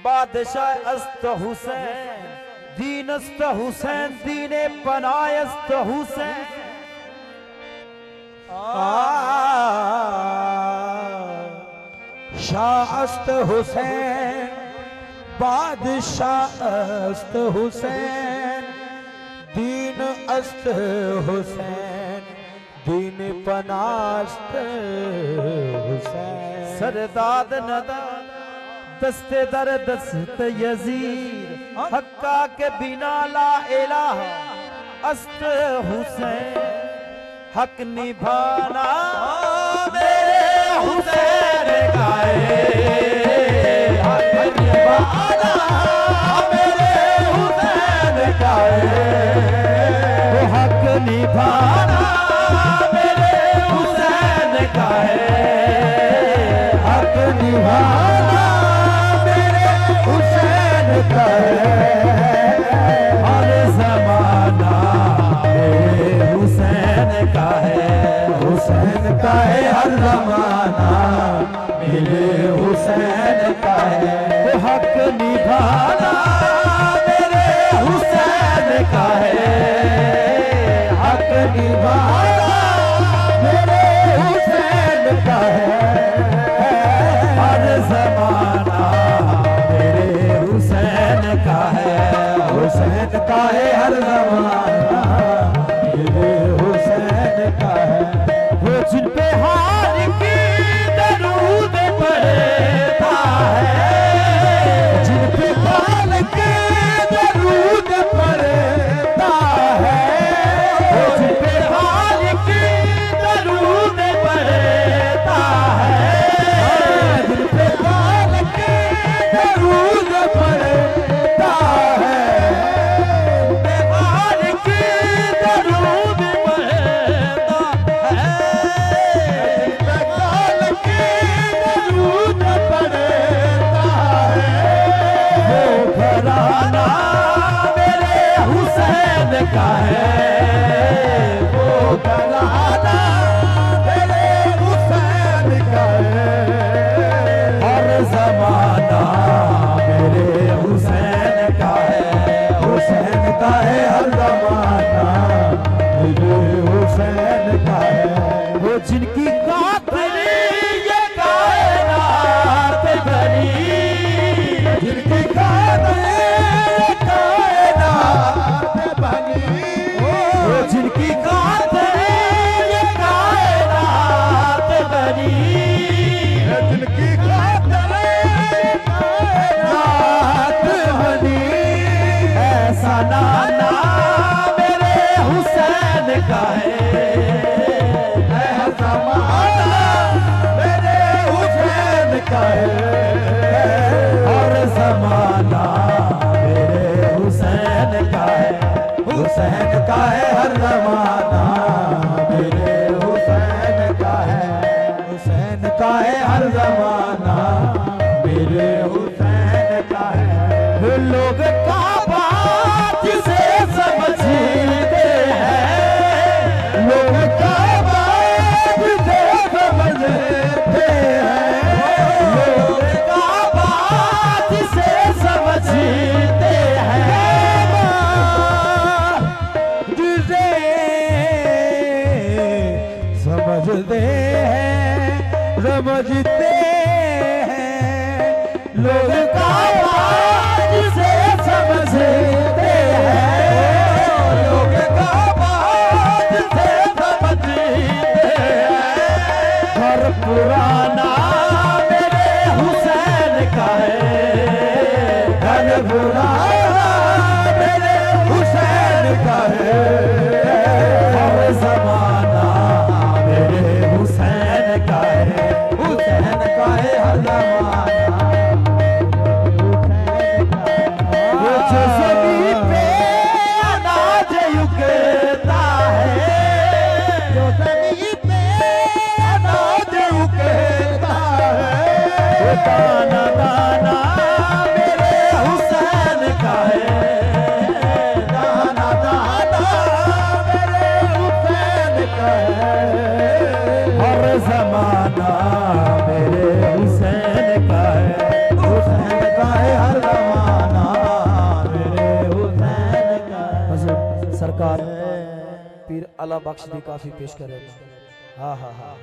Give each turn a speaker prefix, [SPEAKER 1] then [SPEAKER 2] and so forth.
[SPEAKER 1] बादशाह अस्त हुसैन, दीनस्त हुसैन, दीने पनायस्त हुसैन।
[SPEAKER 2] शाह अस्त हुसैन, बादशाह अस्त हुसैन, दीन अस्त हुसैन, दीन पनास्त हुसैन।
[SPEAKER 1] सरदाद नदा दस्ते दर दस्त यजीर, हक्का के बिना ला इलाहा अस्त हुसैन। हक निभाना मेरे हुसैन का है, हक निभाना मेरे हुसैन का है, हक निभाना मेरे हुसैन का है, हक निभाना मेरे हुसैन का है। हर ज़माना मेरे हुसैन का है, हुसैन का है हर ज़माना मेरे हुसैन का है। हक निभाना मेरे हुसैन का है, हक निभाना मेरे हुसैन का है। हर ज़माना मेरे हुसैन का है, हुसैन का है हर ज़माना मेरे हुसैन का है। वो जिन पे हार की दरूद पढ़ता है, जिन पे पाल के दरूद पढ़ता है, वो जिन पे हार की दरूद पढ़ता है, जिन पे पाल के दरूद पढ़ता है, बेहाल की दरूद पढ़ता है, बेहाल की दरूद पढ़ता है। वो घराना मेरे हुसैन का है, वो घराना मेरे हुसैन का है। हर ज़माना मेरे हुसैन का है, हुसैन का है हर ज़माना मेरे हुसैन का है। वो जिनकी कातली ये कायनात बनी, जिनकी कातली ये कायनात बनी, वो जिनकी कातली ये कायनात बनी, जिनकी कातली ये कायनात बनी। ऐसा नाना मेरे हुसैन का है, ऐसा माना मेरे हुसैन का है। हर ज़माना मेरे हुसैन का है, हुसैन का है हर ज़माना मेरे हुसैन का है, हुसैन का है हर ज़माना मेरे हुसैन का है। लोग काबा जिसे समझते हैं, लोग काबा जिसे समझते हैं, लोग काबा जिसे समझते हैं, जिसे समझते हैं, समझते हैं। लोग काबा जिसे समझते हैं, लोग काबा जिसे समझते हैं। घर पुराना मेरे हुसैन का है, घर पुराना मेरे हुसैन का है। हर ज़माना मेरे हुसैन का है, हुसैन का है हर ज़माना
[SPEAKER 2] सरकार पीर अला बख्श दी काफी पेश करे। हाँ हाँ हाँ